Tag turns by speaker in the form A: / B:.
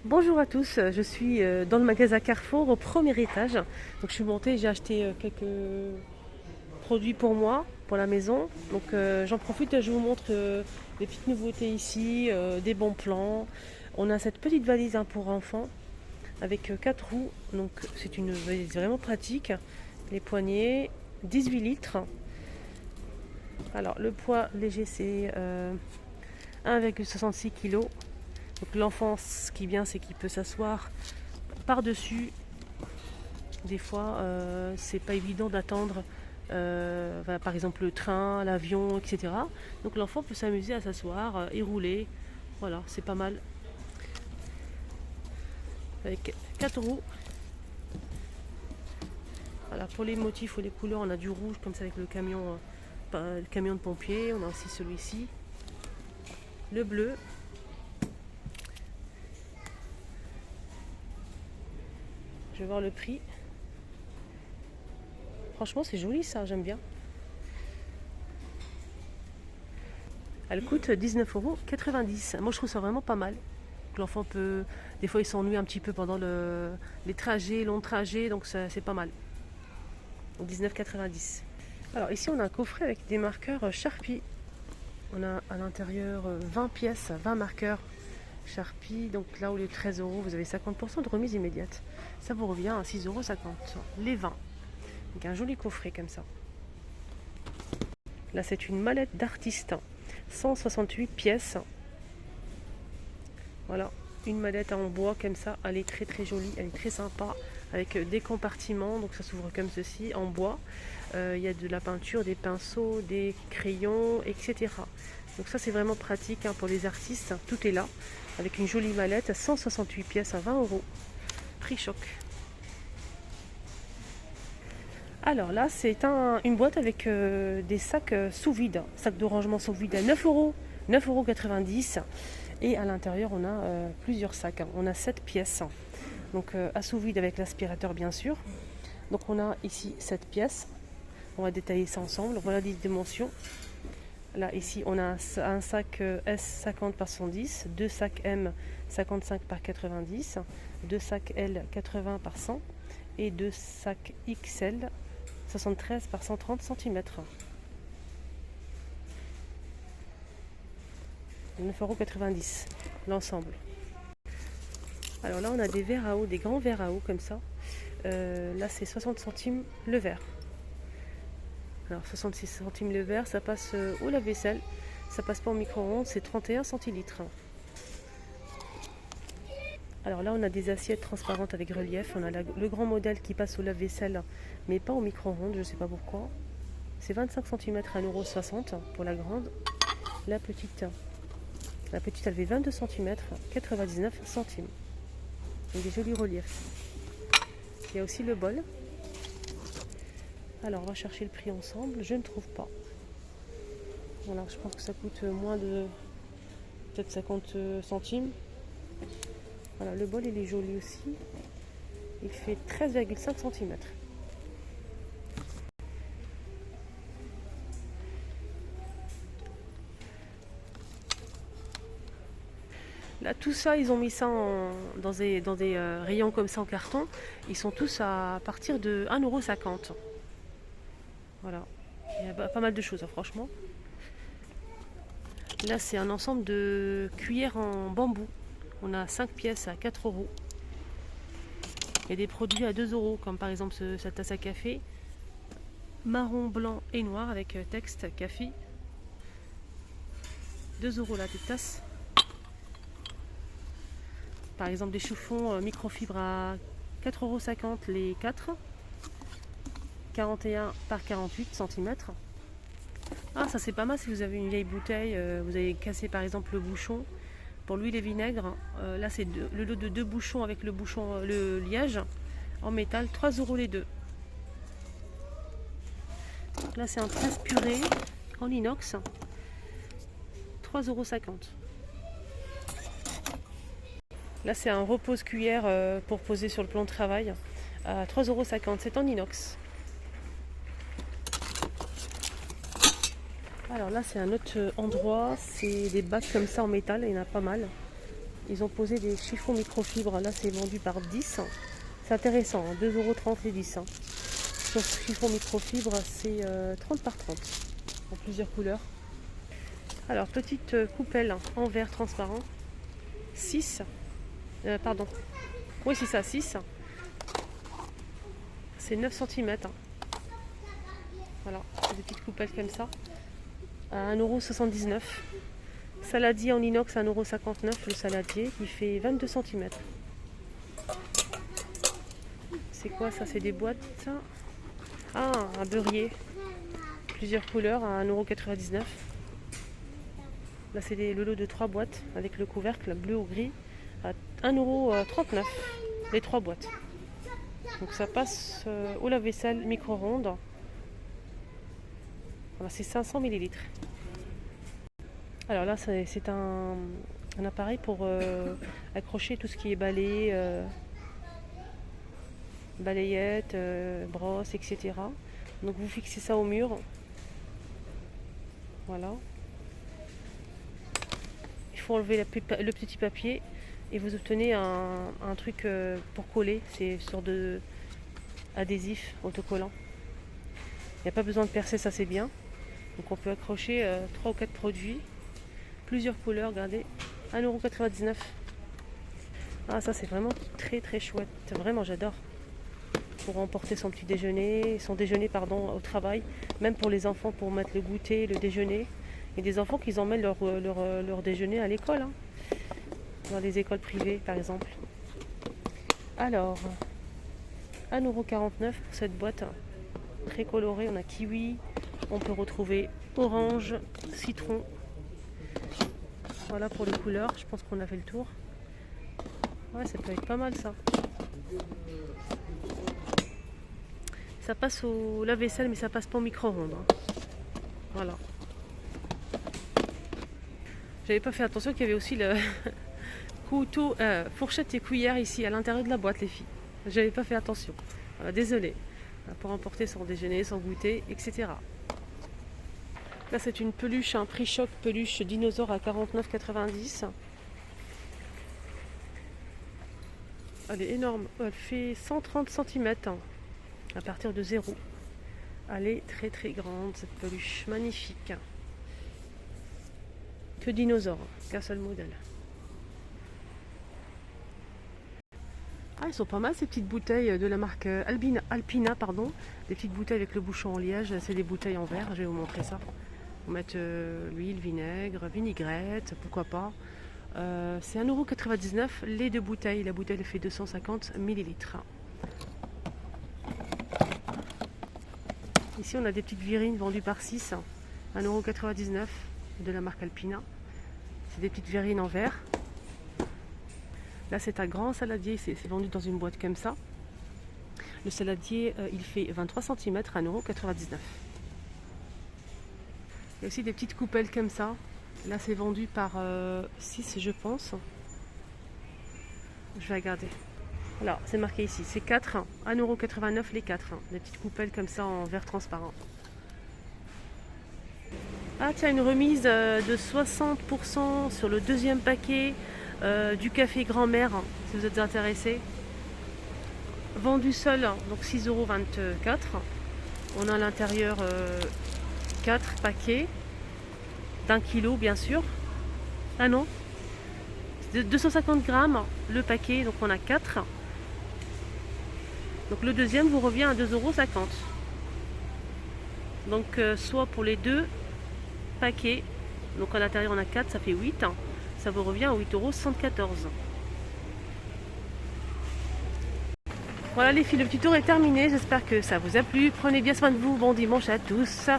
A: Bonjour à tous, je suis dans le magasin Carrefour au premier étage. Donc je suis montée, j'ai acheté quelques produits pour moi, pour la maison. Donc j'en profite, je vous montre les petites nouveautés ici, des bons plans. On a cette petite valise pour enfants avec 4 roues. Donc c'est une valise vraiment pratique. Les poignées, 18 litres. Alors le poids léger c'est 1,66 kg. Donc l'enfant, ce qui est bien, c'est qu'il peut s'asseoir par-dessus. Des fois, c'est pas évident d'attendre, voilà, par exemple le train, l'avion, etc. Donc l'enfant peut s'amuser à s'asseoir et rouler. Voilà, c'est pas mal. Avec 4 roues. Voilà, pour les motifs ou les couleurs, on a du rouge comme ça avec le camion de pompier. On a aussi celui-ci, le bleu. Je vais voir le prix. Franchement, c'est joli ça, j'aime bien. Elle coûte 19,90 €. Moi, je trouve ça vraiment pas mal. L'enfant peut. Des fois, il s'ennuie un petit peu pendant les trajets, longs trajets, donc c'est pas mal. 19,90 €. Alors, ici, on a un coffret avec des marqueurs Sharpie. On a à l'intérieur 20 pièces, 20 marqueurs Sharpie. Donc là, au lieu de 13 €, vous avez 50% de remise immédiate. Ça vous revient à 6,50 € les 20. Donc, un joli coffret comme ça. Là, c'est une mallette d'artiste. 168 pièces. Voilà, une mallette en bois comme ça. Elle est très très jolie, elle est très sympa. Avec des compartiments, donc ça s'ouvre comme ceci, en bois. Il y a de la peinture, des pinceaux, des crayons, etc. Donc ça c'est vraiment pratique pour les artistes. Tout est là, avec une jolie mallette, 168 pièces à 20 €. Prix choc. Alors là, c'est une boîte avec des sacs sous vide, sacs de rangement sous vide à 9 €, 9,90 €. Et à l'intérieur, on a plusieurs sacs. On a 7 pièces, donc à sous vide avec l'aspirateur bien sûr. Donc on a ici 7 pièces. On va détailler ça ensemble. Voilà les dimensions. Là, ici, on a un sac S 50 par 110, deux sacs M 55 par 90, deux sacs L 80 par 100 et deux sacs XL 73 par 130 cm. 9,90 € l'ensemble. Alors là, on a des verres à eau, des grands verres à eau comme ça. Là, c'est 60 centimes le verre. Alors 66 centimes le verre, ça passe au lave-vaisselle. Ça passe pas au micro-ondes, c'est 31 centilitres. Alors là, on a des assiettes transparentes avec relief. On a le grand modèle qui passe au lave-vaisselle, mais pas au micro-ondes, je ne sais pas pourquoi. C'est 25 cm à 1,60 € pour la grande. La petite, elle fait 22 cm, 99 centimes. Donc des jolis reliefs. Il y a aussi le bol. Alors, on va chercher le prix ensemble. Je ne trouve pas. Voilà, je pense que ça coûte moins de peut-être 50 centimes. Voilà, le bol, il est joli aussi. Il fait 13,5 cm. Là, tout ça, ils ont mis ça dans des rayons comme ça en carton. Ils sont tous à partir de 1,50 €. Voilà. Il y a pas mal de choses, franchement. Là, c'est un ensemble de cuillères en bambou. On a 5 pièces à 4 €. Il y a des produits à 2 €, comme par exemple cette tasse à café. Marron, blanc et noir avec texte café. 2 € la petite tasse. Par exemple des chauffons microfibre à 4,50 € les 4. 41 par 48 cm. Ah, ça c'est pas mal si vous avez une vieille bouteille, vous avez cassé par exemple le bouchon. Pour l'huile et vinaigre, là c'est le lot de 2 bouchons avec le bouchon, le liège en métal, 3 € les deux. Là c'est un presse purée en inox, 3,50 €. Là c'est un repose cuillère pour poser sur le plan de travail à 3,50 €, c'est en inox. Alors là c'est un autre endroit, c'est des bacs comme ça en métal, il y en a pas mal. Ils ont posé des chiffons microfibres. Là, c'est vendu par 10. C'est intéressant, hein, 2,30 € les 10. Hein. Sur ce chiffon microfibre, c'est 30 par 30 en plusieurs couleurs. Alors, petite coupelle en verre transparent. 6. Pardon. Oui, c'est ça, 6. C'est 9 cm. Voilà, des petites coupelles comme ça. À 1,79 €. Saladier en inox à 1,59 € le saladier qui fait 22 cm. C'est quoi ça? C'est des boîtes. Ah, un beurrier. Plusieurs couleurs à 1,99 €. Là c'est le lot de 3 boîtes avec le couvercle bleu ou gris à 1,39 € les 3 boîtes. Donc ça passe au lave-vaisselle micro-ondes. Voilà, c'est 500 ml. Alors là c'est un appareil pour accrocher tout ce qui est balai, balayette, brosse, etc. Donc vous fixez ça au mur. Voilà. Il faut enlever le petit papier et vous obtenez un truc pour coller. C'est une sorte de adhésif autocollant. Il n'y a pas besoin de percer, ça c'est bien. Donc on peut accrocher 3 ou 4 produits, plusieurs couleurs, regardez, 1,99 €. Ah ça c'est vraiment très très chouette, vraiment j'adore. Pour emporter son petit déjeuner, au travail, même pour les enfants pour mettre le goûter, le déjeuner. Il y a des enfants qui emmènent leur déjeuner à l'école, hein, dans les écoles privées par exemple. Alors, 1,49 € pour cette boîte, très colorée, on a kiwi, on peut retrouver orange, citron. Voilà pour les couleurs, je pense qu'on a fait le tour. Ouais, ça peut être pas mal ça. Ça passe au lave-vaisselle, mais ça passe pas au micro-ondes. Hein. Voilà. J'avais pas fait attention qu'il y avait aussi le couteau, fourchette et cuillère ici à l'intérieur de la boîte, les filles. J'avais pas fait attention. Désolée. Pour emporter son déjeuner, son goûter, etc. Là, c'est une peluche, un prix choc peluche dinosaure à 49,90 €. Elle est énorme. Elle fait 130 cm. À partir de 0. Elle est très très grande cette peluche, magnifique. Que dinosaure, qu'un seul modèle. Ah, ils sont pas mal ces petites bouteilles de la marque Alpina, pardon. Des petites bouteilles avec le bouchon en liège, c'est des bouteilles en verre, je vais vous montrer ça. On va mettre l'huile, vinaigre, vinaigrette, pourquoi pas. C'est 1,99 € les 2 bouteilles, la bouteille fait 250 ml. Ici, on a des petites virines vendues par 6, 1,99 € de la marque Alpina. C'est des petites verrines en verre. Là, c'est un grand saladier, c'est vendu dans une boîte comme ça. Le saladier, il fait 23 cm à 1,99 €. Il y a aussi des petites coupelles comme ça. Là, c'est vendu par 6, je pense. Je vais regarder. Alors, c'est marqué ici, c'est 4, 1,89 € les 4. Des petites coupelles comme ça en verre transparent. Ah tiens, une remise de 60% sur le deuxième paquet du café grand-mère, si vous êtes intéressé. Vendu seul, donc 6,24 €. On a à l'intérieur 4 paquets d'1 kg, bien sûr. Ah non, de 250 grammes le paquet, donc on a 4. Donc le deuxième vous revient à 2,50 €. Donc soit pour les 2 paquets, donc à l'intérieur on a 4, ça fait 8. Ça vous revient à 8,74 €. Voilà les filles, le petit tour est terminé. J'espère que ça vous a plu. Prenez bien soin de vous. Bon dimanche à tous.